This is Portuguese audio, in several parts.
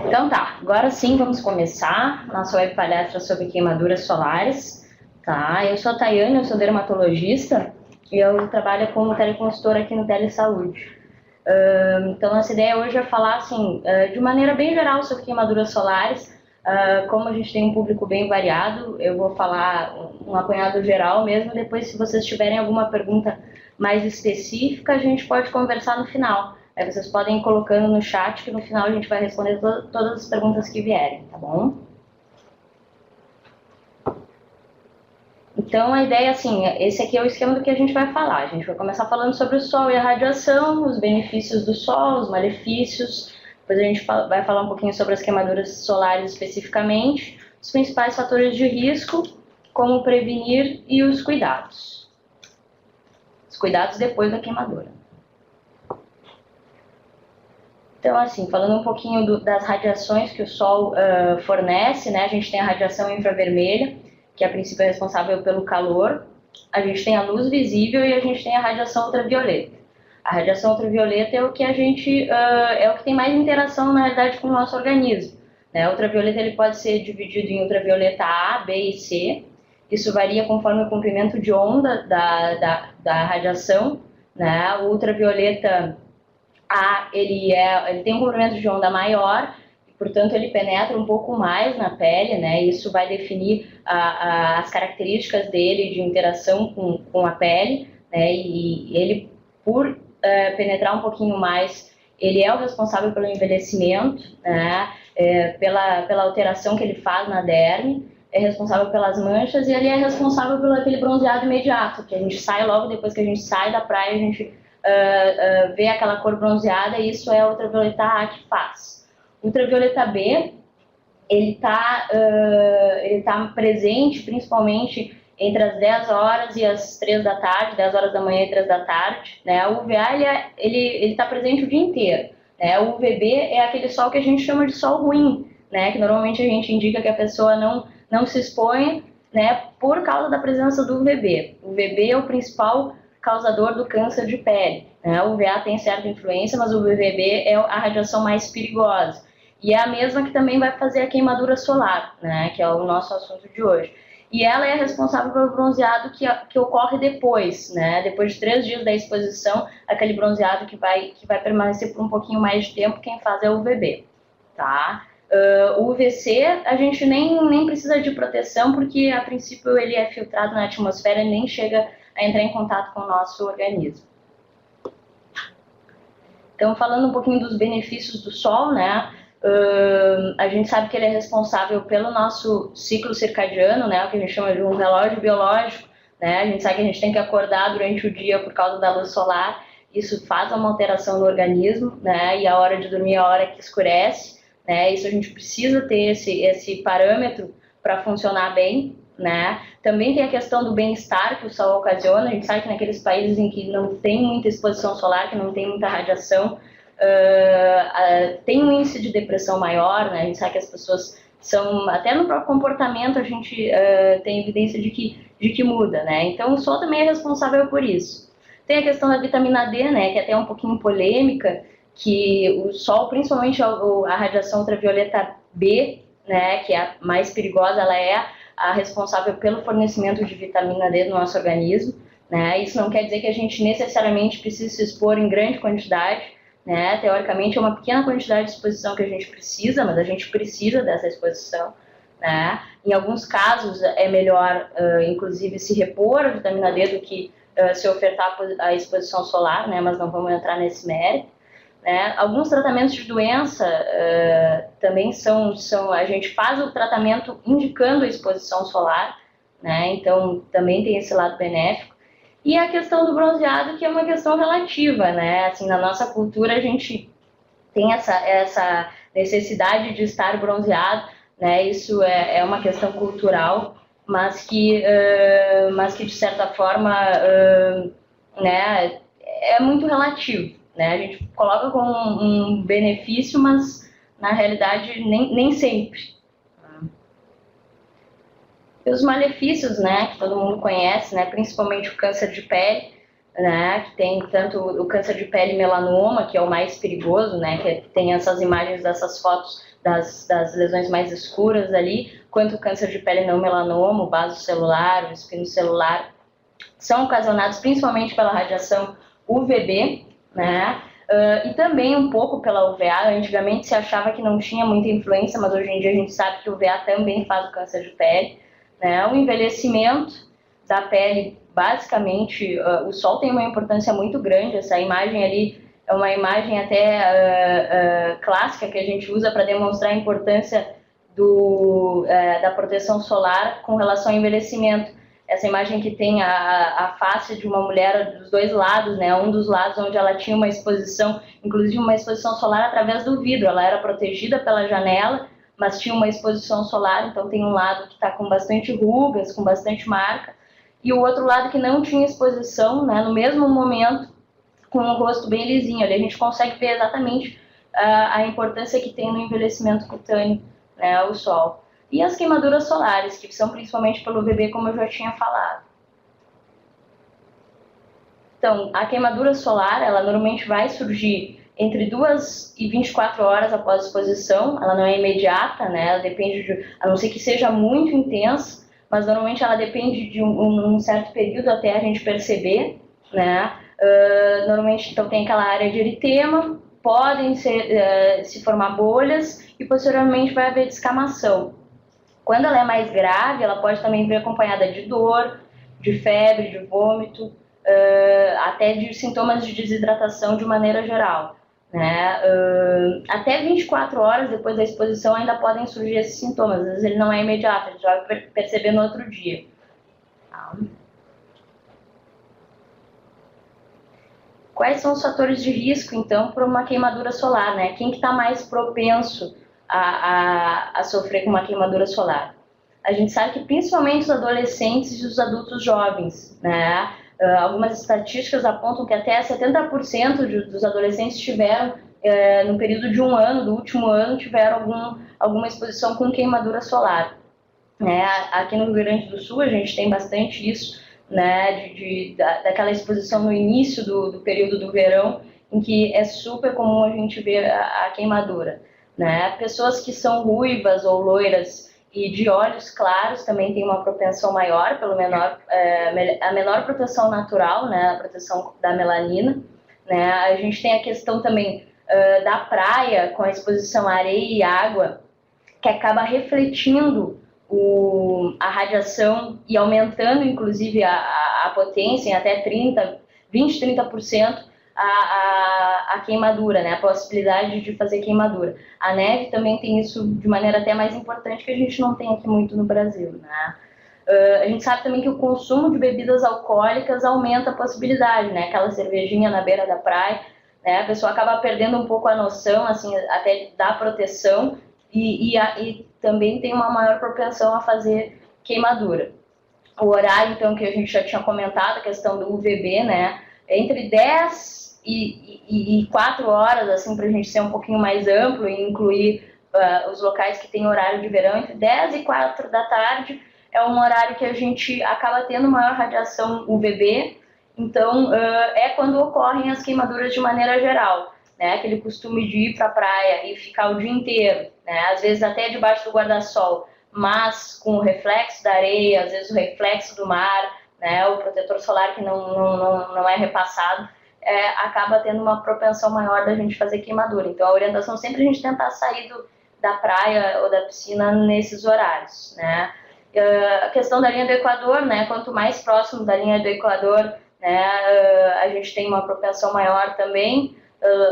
Então tá, agora sim vamos começar nossa web palestra sobre queimaduras solares. Tá? Eu sou a Tayane, eu sou dermatologista e eu trabalho como teleconsultora aqui no Telesaúde. Então nossa ideia hoje é falar assim, de maneira bem geral sobre queimaduras solares. Como a gente tem um público bem variado, eu vou falar um apanhado geral mesmo, depois se vocês tiverem alguma pergunta mais específica, a gente pode conversar no final. Aí vocês podem ir colocando no chat que no final a gente vai responder todas as perguntas que vierem, tá bom? Então a ideia assim, esse aqui é o esquema do que a gente vai falar. A gente vai começar falando sobre o Sol e a radiação, os benefícios do Sol, os malefícios. Depois a gente vai falar um pouquinho sobre as queimaduras solares especificamente, os principais fatores de risco, como prevenir e os cuidados. Os cuidados depois da queimadura. Então, assim, falando um pouquinho das radiações que o Sol fornece, né? A gente tem a radiação infravermelha, que a princípio é responsável pelo calor. A gente tem a luz visível e a gente tem a radiação ultravioleta. A radiação ultravioleta é o que é o que tem mais interação, na realidade, com o nosso organismo. Né? O ultravioleta ele pode ser dividido em ultravioleta A, B e C. Isso varia conforme o comprimento de onda da radiação. Né? O ultravioleta A, ele tem um comprimento de onda maior, portanto ele penetra um pouco mais na pele, né? Isso vai definir as características dele de interação com a pele, né? E ele, por penetrar um pouquinho mais, ele é o responsável pelo envelhecimento, né? Pela alteração que ele faz na derme, é responsável pelas manchas e ele é responsável pelo aquele bronzeado imediato, que a gente sai logo depois que a gente sai da praia, a gente vê aquela cor bronzeada, e isso é a ultravioleta A que faz. O ultravioleta B, ele tá presente principalmente entre as 10 horas e as 3 da tarde, 10 horas da manhã e 3 da tarde. Né? O UVA, ele tá presente o dia inteiro. Né? O UVB é aquele sol que a gente chama de sol ruim, né? Que normalmente a gente indica que a pessoa não se exponha, né? Por causa da presença do UVB. O UVB é o principal causador do câncer de pele. Né? O UVA tem certa influência, mas o UVB é a radiação mais perigosa. E é a mesma que também vai fazer a queimadura solar, né? Que é o nosso assunto de hoje. E ela é responsável pelo bronzeado que ocorre depois, né? Depois de 3 dias da exposição, aquele bronzeado que vai permanecer por um pouquinho mais de tempo, quem faz é o UVB, tá? O UVC, a gente nem precisa de proteção, porque a princípio ele é filtrado na atmosfera e nem chega a entrar em contato com o nosso organismo. Então, falando um pouquinho dos benefícios do Sol, né? A gente sabe que ele é responsável pelo nosso ciclo circadiano, né? O que a gente chama de um relógio biológico, né? A gente sabe que a gente tem que acordar durante o dia por causa da luz solar. Isso faz uma alteração no organismo, né? E a hora de dormir é a hora que escurece, né? Isso a gente precisa ter esse parâmetro para funcionar bem. Né? Também tem a questão do bem-estar que o sol ocasiona. A gente sabe que naqueles países em que não tem muita exposição solar, que não tem muita radiação, tem um índice de depressão maior, né? A gente sabe que as pessoas são, até no próprio comportamento a gente tem evidência de que muda, né? Então o sol também é responsável por isso. Tem a questão da vitamina D, né? Que é até um pouquinho polêmica, que o sol, principalmente a radiação ultravioleta B, né? Que é a mais perigosa, ela é a responsável pelo fornecimento de vitamina D no nosso organismo, né? Isso não quer dizer que a gente necessariamente precise se expor em grande quantidade, né? Teoricamente é uma pequena quantidade de exposição que a gente precisa, mas a gente precisa dessa exposição, né? Em alguns casos é melhor, inclusive, se repor a vitamina D do que se ofertar a exposição solar, né? Mas não vamos entrar nesse mérito. Né? Alguns tratamentos de doença também a gente faz o tratamento indicando a exposição solar, né? Então também tem esse lado benéfico. E a questão do bronzeado, que é uma questão relativa, né? Assim, na nossa cultura a gente tem essa necessidade de estar bronzeado, né? Isso é uma questão cultural, mas que de certa forma né, é muito relativo. Né? A gente coloca como um benefício, mas na realidade nem sempre. E os malefícios, né, que todo mundo conhece, né, principalmente o câncer de pele, né, que tem tanto o câncer de pele e melanoma, que é o mais perigoso, né, que tem essas imagens dessas fotos das lesões mais escuras ali, quanto o câncer de pele não melanoma, o vaso celular, o espinocelular, são ocasionados principalmente pela radiação UVB, né, e também um pouco pela UVA. Antigamente se achava que não tinha muita influência, mas hoje em dia a gente sabe que o UVA também faz o câncer de pele, né, o envelhecimento da pele. Basicamente, o sol tem uma importância muito grande. Essa imagem ali é uma imagem até clássica que a gente usa para demonstrar a importância da proteção solar com relação ao envelhecimento. Essa imagem que tem a face de uma mulher dos dois lados, né? Um dos lados onde ela tinha uma exposição, inclusive uma exposição solar através do vidro. Ela era protegida pela janela, mas tinha uma exposição solar, então tem um lado que está com bastante rugas, com bastante marca, e o outro lado que não tinha exposição, né, no mesmo momento, com o rosto bem lisinho. Ali a gente consegue ver exatamente a importância que tem no envelhecimento cutâneo, né, o sol. E as queimaduras solares, que são principalmente pelo UVB, como eu já tinha falado. Então, a queimadura solar, ela normalmente vai surgir entre 2 e 24 horas após a exposição. Ela não é imediata, né, ela depende a não ser que seja muito intensa, mas normalmente ela depende de um certo período até a gente perceber, né? Normalmente, então, tem aquela área de eritema, podem se formar bolhas e posteriormente vai haver descamação. Quando ela é mais grave, ela pode também vir acompanhada de dor, de febre, de vômito, até de sintomas de desidratação de maneira geral. Né? Até 24 horas depois da exposição ainda podem surgir esses sintomas. Às vezes ele não é imediato, a gente vai perceber no outro dia. Quais são os fatores de risco, então, para uma queimadura solar? Né? Quem que está mais propenso a sofrer com uma queimadura solar? A gente sabe que principalmente os adolescentes e os adultos jovens, né? Algumas estatísticas apontam que até 70% dos adolescentes tiveram, no período de um ano, do último ano, tiveram alguma exposição com queimadura solar. Né? Aqui no Rio Grande do Sul a gente tem bastante isso, né? Daquela exposição no início do período do verão, em que é super comum a gente ver a queimadura. Né? Pessoas que são ruivas ou loiras e de olhos claros também tem uma propensão maior, a menor proteção natural, né, a proteção da melanina. Né? A gente tem a questão também da praia, com a exposição à areia e água, que acaba refletindo a radiação e aumentando, inclusive, a potência em até 20, 30%, a queimadura, né? A possibilidade de fazer queimadura. A neve também tem isso de maneira até mais importante, que a gente não tem aqui muito no Brasil, né? A gente sabe também que o consumo de bebidas alcoólicas aumenta a possibilidade, né? Aquela cervejinha na beira da praia, né? A pessoa acaba perdendo um pouco a noção, assim, até da proteção e também tem uma maior propensão a fazer queimadura. O horário, então, que a gente já tinha comentado, a questão do UVB, né? Entre 10 e 4 horas, assim, para a gente ser um pouquinho mais amplo e incluir os locais que têm horário de verão, entre 10 e 4 da tarde é um horário que a gente acaba tendo maior radiação UVB, então é quando ocorrem as queimaduras de maneira geral, né? Aquele costume de ir para a praia e ficar o dia inteiro, né? Às vezes até debaixo do guarda-sol, mas com o reflexo da areia, às vezes o reflexo do mar, né? O protetor solar que não é repassado, acaba tendo uma propensão maior da gente fazer queimadura. Então a orientação sempre a gente tentar sair da praia ou da piscina nesses horários, né? A questão da linha do Equador, né? Quanto mais próximo da linha do Equador, né, a gente tem uma propensão maior também.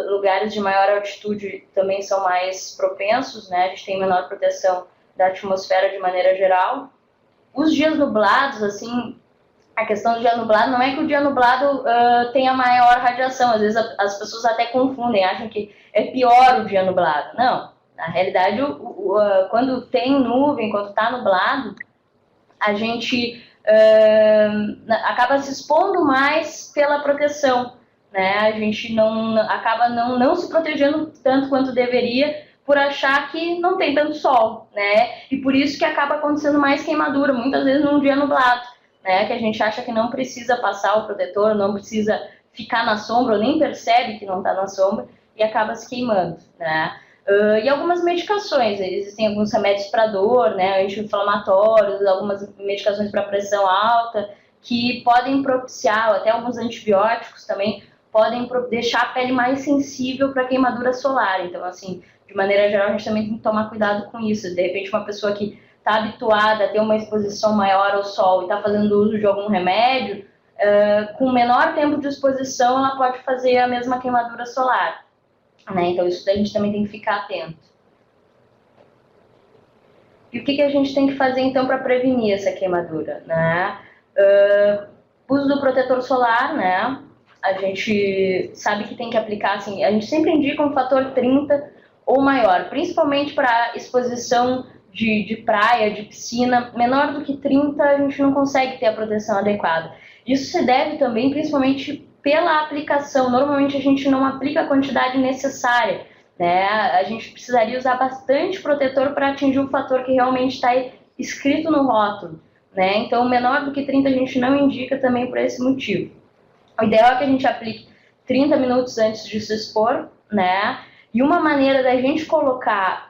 Lugares de maior altitude também são mais propensos, né? A gente tem menor proteção da atmosfera de maneira geral. Os dias nublados, assim, a questão do dia nublado não é que o dia nublado tenha maior radiação. Às vezes as pessoas até confundem, acham que é pior o dia nublado. Não, na realidade, quando tem nuvem, quando está nublado, a gente acaba se expondo mais pela proteção, né? A gente acaba não se protegendo tanto quanto deveria, por achar que não tem tanto sol, né? E por isso que acaba acontecendo mais queimadura, muitas vezes num dia nublado, né, que a gente acha que não precisa passar o protetor, não precisa ficar na sombra, ou nem percebe que não está na sombra, e acaba se queimando, né. E algumas medicações, existem alguns remédios para dor, né, anti-inflamatórios, algumas medicações para pressão alta, que podem propiciar, até alguns antibióticos também, podem deixar a pele mais sensível para queimadura solar. Então, assim, de maneira geral, a gente também tem que tomar cuidado com isso. De repente, uma pessoa que está habituada a ter uma exposição maior ao sol e está fazendo uso de algum remédio, com menor tempo de exposição, ela pode fazer a mesma queimadura solar, né? Então, isso a gente também tem que ficar atento. E o que a gente tem que fazer, então, para prevenir essa queimadura, né? Uso do protetor solar, né? A gente sabe que tem que aplicar, assim, a gente sempre indica um fator 30 ou maior, principalmente para exposição de praia, de piscina. Menor do que 30, a gente não consegue ter a proteção adequada. Isso se deve também, principalmente, pela aplicação. Normalmente a gente não aplica a quantidade necessária, né? A gente precisaria usar bastante protetor para atingir o fator que realmente está escrito no rótulo, né? Então, menor do que 30 a gente não indica também por esse motivo. O ideal é que a gente aplique 30 minutos antes de se expor, né? E uma maneira da gente colocar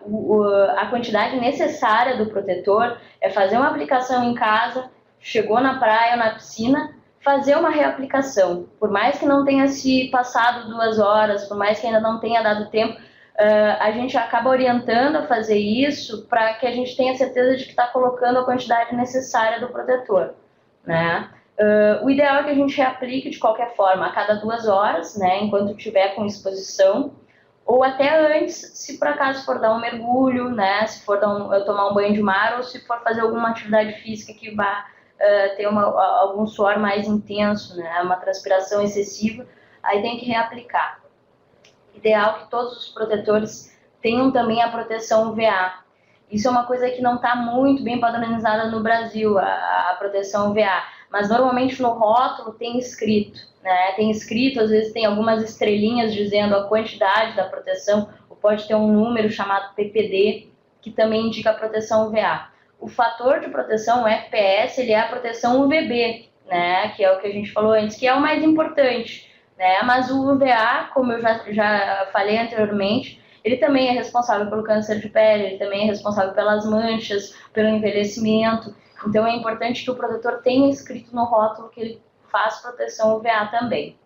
a quantidade necessária do protetor é fazer uma aplicação em casa, chegou na praia ou na piscina, fazer uma reaplicação. Por mais que não tenha se passado 2 horas, por mais que ainda não tenha dado tempo, a gente acaba orientando a fazer isso para que a gente tenha certeza de que está colocando a quantidade necessária do protetor, né? O ideal é que a gente reaplique de qualquer forma a cada 2 horas, né, enquanto estiver com exposição, ou até antes, se por acaso for dar um mergulho, né, se for tomar um banho de mar, ou se for fazer alguma atividade física que vá ter algum suor mais intenso, né, uma transpiração excessiva, aí tem que reaplicar. Ideal que todos os protetores tenham também a proteção UVA. Isso é uma coisa que não está muito bem padronizada no Brasil, a proteção UVA, mas normalmente no rótulo tem escrito, né? Tem escrito, às vezes tem algumas estrelinhas dizendo a quantidade da proteção, ou pode ter um número chamado PPD, que também indica a proteção UVA. O fator de proteção, o FPS, ele é a proteção UVB, né? Que é o que a gente falou antes, que é o mais importante, né? Mas o UVA, como eu já falei anteriormente, ele também é responsável pelo câncer de pele, ele também é responsável pelas manchas, pelo envelhecimento. Então, é importante que o protetor tenha escrito no rótulo que ele faz proteção UVA também,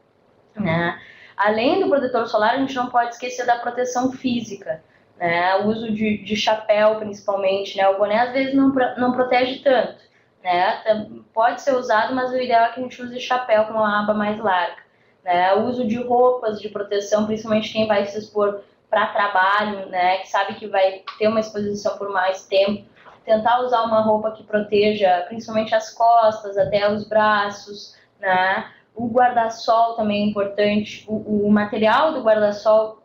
né? Além do protetor solar, a gente não pode esquecer da proteção física, né? O uso de chapéu, principalmente, né? O boné, às vezes, não protege tanto, né? Pode ser usado, mas o ideal é que a gente use chapéu com uma aba mais larga, né? O uso de roupas de proteção, principalmente quem vai se expor para trabalho, né, que sabe que vai ter uma exposição por mais tempo, tentar usar uma roupa que proteja principalmente as costas, até os braços, né? O guarda-sol também é importante, o material do guarda-sol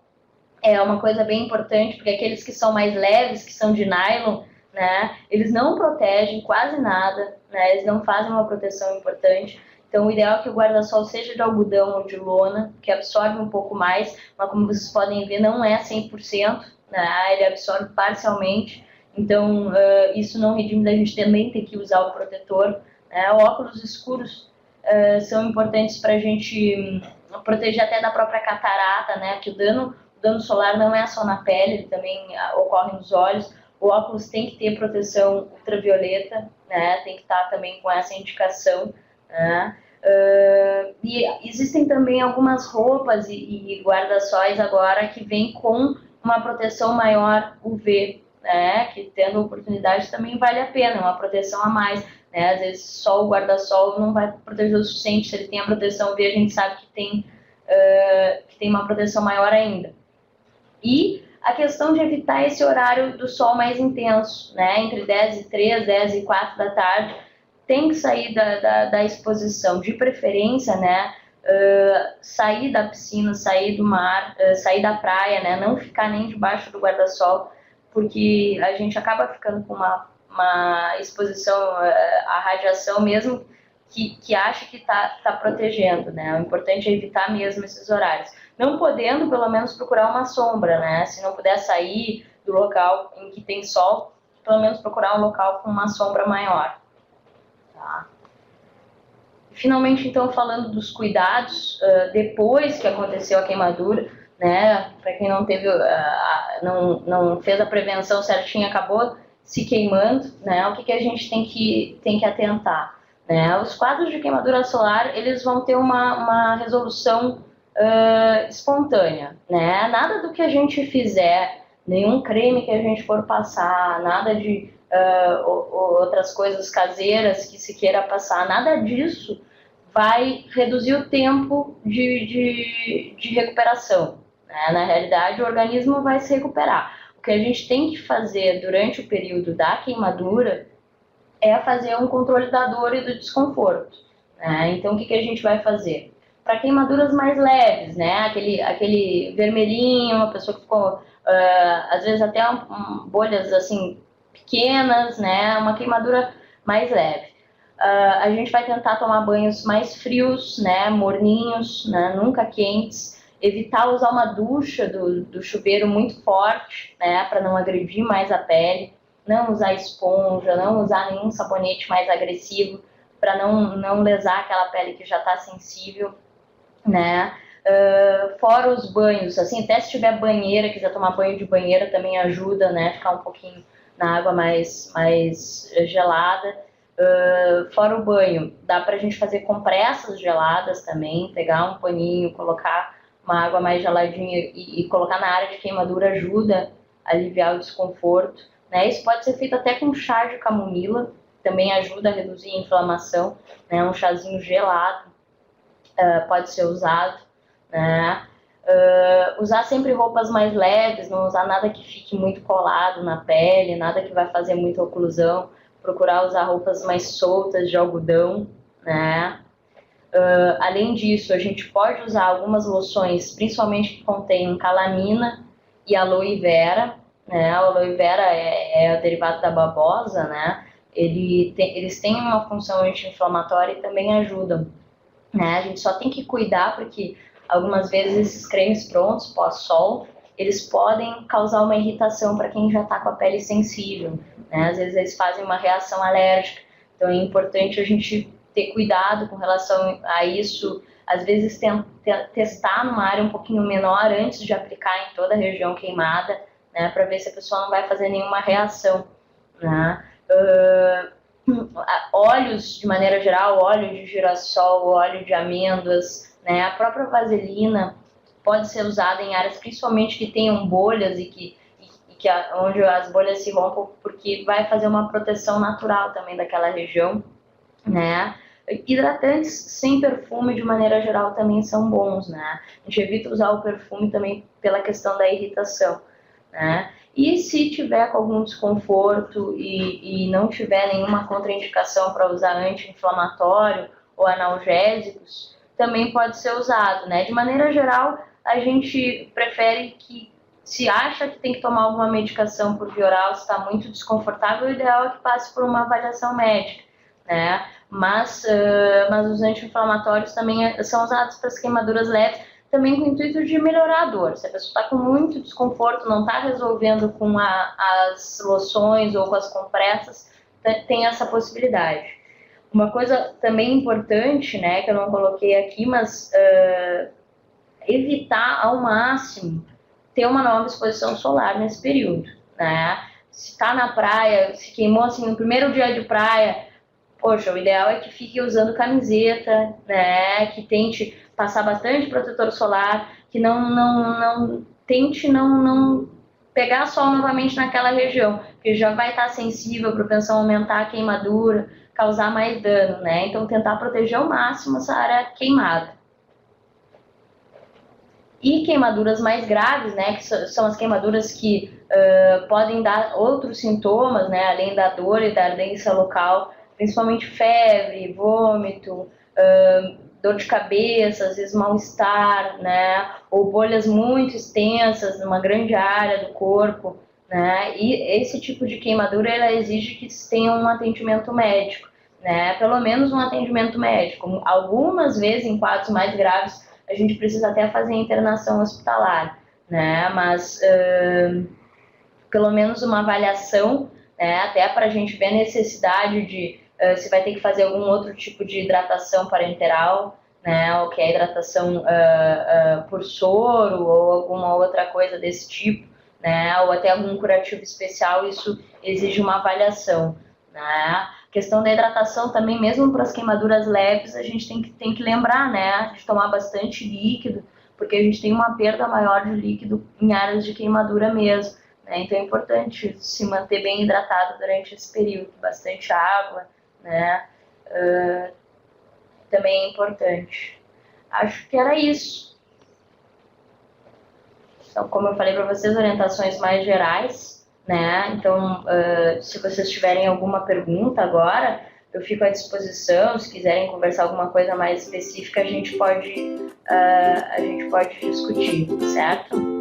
é uma coisa bem importante, porque aqueles que são mais leves, que são de nylon, né, eles não protegem quase nada, né, eles não fazem uma proteção importante. Então, o ideal é que o guarda-sol seja de algodão ou de lona, que absorve um pouco mais, mas como vocês podem ver, não é 100%, né? Ele absorve parcialmente. Então, isso não redime da gente também ter que usar o protetor, né? Óculos escuros são importantes para a gente proteger até da própria catarata, né? Que o dano solar não é só na pele, ele também ocorre nos olhos. O óculos tem que ter proteção ultravioleta, né? Tem que estar também com essa indicação, né? E existem também algumas roupas e guarda-sóis agora que vêm com uma proteção maior UV, né? Que tendo oportunidade também vale a pena, uma proteção a mais, né? Às vezes só o guarda-sol não vai proteger o suficiente, se ele tem a proteção UV a gente sabe que tem uma proteção maior ainda. E a questão de evitar esse horário do sol mais intenso, né? Entre 10 e 3, 10 e 4 da tarde, tem que sair da exposição, de preferência, né? Sair da piscina, sair do mar, sair da praia, né? Não ficar nem debaixo do guarda-sol, porque a gente acaba ficando com uma exposição à radiação mesmo que acha que está protegendo, né? O importante é evitar mesmo esses horários. Não podendo, pelo menos, procurar uma sombra, né? Se não puder sair do local em que tem sol, pelo menos procurar um local com uma sombra maior. Tá. Finalmente, então, falando dos cuidados, depois que aconteceu a queimadura, né, para quem não teve, não fez a prevenção certinha, acabou se queimando, né, o que a gente tem que atentar? Né? Os quadros de queimadura solar, eles vão ter uma resolução espontânea, né? Nada do que a gente fizer, nenhum creme que a gente for passar, nada de outras coisas caseiras que se queira passar, nada disso vai reduzir o tempo de recuperação. Né? Na realidade, o organismo vai se recuperar. O que a gente tem que fazer durante o período da queimadura é fazer um controle da dor e do desconforto. Né? Então, o que a gente vai fazer? Para queimaduras mais leves, né? Aquele vermelhinho, uma pessoa que ficou, às vezes até bolhas assim pequenas, né? Uma queimadura mais leve. A gente vai tentar tomar banhos mais frios, né? Morninhos, né? Nunca quentes. Evitar usar uma ducha do chuveiro muito forte, né? Para não agredir mais a pele. Não usar esponja, não usar nenhum sabonete mais agressivo para não lesar aquela pele que já está sensível, né? Fora os banhos, assim, até se tiver banheira, quiser tomar banho de banheira também ajuda, né? Ficar um pouquinho na água mais gelada. Fora o banho, dá pra gente fazer compressas geladas também, pegar um paninho, colocar uma água mais geladinha e colocar na área de queimadura ajuda a aliviar o desconforto. Né? Isso pode ser feito até com chá de camomila, também ajuda a reduzir a inflamação, né? Um chazinho gelado pode ser usado. Né? Usar sempre roupas mais leves, não usar nada que fique muito colado na pele, nada que vai fazer muita oclusão, procurar usar roupas mais soltas de algodão. Né? Além disso, a gente pode usar algumas loções, principalmente que contêm calamina e aloe vera. Né? A aloe vera é o derivado da babosa, né? Eles têm uma função anti-inflamatória e também ajudam. Né? A gente só tem que cuidar porque algumas vezes esses cremes prontos, pós-sol, eles podem causar uma irritação para quem já está com a pele sensível. Né? Às vezes eles fazem uma reação alérgica, então é importante a gente ter cuidado com relação a isso. Às vezes testar numa área um pouquinho menor antes de aplicar em toda a região queimada, né, para ver se a pessoa não vai fazer nenhuma reação. Né? Óleos, de maneira geral, óleo de girassol, óleo de amêndoas, né, a própria vaselina pode ser usada em áreas principalmente que tenham bolhas onde as bolhas se rompam, porque vai fazer uma proteção natural também daquela região. Né? Hidratantes sem perfume, de maneira geral, também são bons, né? A gente evita usar o perfume também pela questão da irritação, né? E se tiver com algum desconforto e não tiver nenhuma contraindicação para usar anti-inflamatório ou analgésicos, também pode ser usado, né? De maneira geral, a gente prefere que, se acha que tem que tomar alguma medicação por via oral, se está muito desconfortável, o ideal é que passe por uma avaliação médica. Né? Mas os anti-inflamatórios também são usados para as queimaduras leves, também com o intuito de melhorar a dor. Se a pessoa está com muito desconforto, não está resolvendo com as loções ou com as compressas, tem essa possibilidade. Uma coisa também importante, né, que eu não coloquei aqui, mas evitar ao máximo ter uma nova exposição solar nesse período. Né? Se está na praia, se queimou assim no primeiro dia de praia, poxa, o ideal é que fique usando camiseta, né, que tente passar bastante protetor solar, que não tente não pegar sol novamente naquela região, porque já vai estar sensível, a propensão a aumentar a queimadura, causar mais dano, né? Então tentar proteger ao máximo essa área queimada. E queimaduras mais graves, né, que são as queimaduras que podem dar outros sintomas, né, além da dor e da ardência local, principalmente febre, vômito, dor de cabeça, às vezes mal-estar, né, ou bolhas muito extensas numa grande área do corpo, né, e esse tipo de queimadura ela exige que se tenha um atendimento médico, né, pelo menos um atendimento médico. Algumas vezes, em quadros mais graves, a gente precisa até fazer internação hospitalar, né, mas pelo menos uma avaliação, né, até para a gente ver a necessidade se vai ter que fazer algum outro tipo de hidratação parenteral, né, ou que é hidratação por soro ou alguma outra coisa desse tipo, né, ou até algum curativo especial, isso exige uma avaliação, né. A questão da hidratação também, mesmo para as queimaduras leves, a gente tem que lembrar, né, de tomar bastante líquido, porque a gente tem uma perda maior de líquido em áreas de queimadura mesmo, né, então é importante se manter bem hidratado durante esse período, bastante água, né, também é importante. Acho que era isso. Então, como eu falei para vocês, orientações mais gerais, né? Então, se vocês tiverem alguma pergunta agora, eu fico à disposição. Se quiserem conversar alguma coisa mais específica, a gente pode discutir, certo?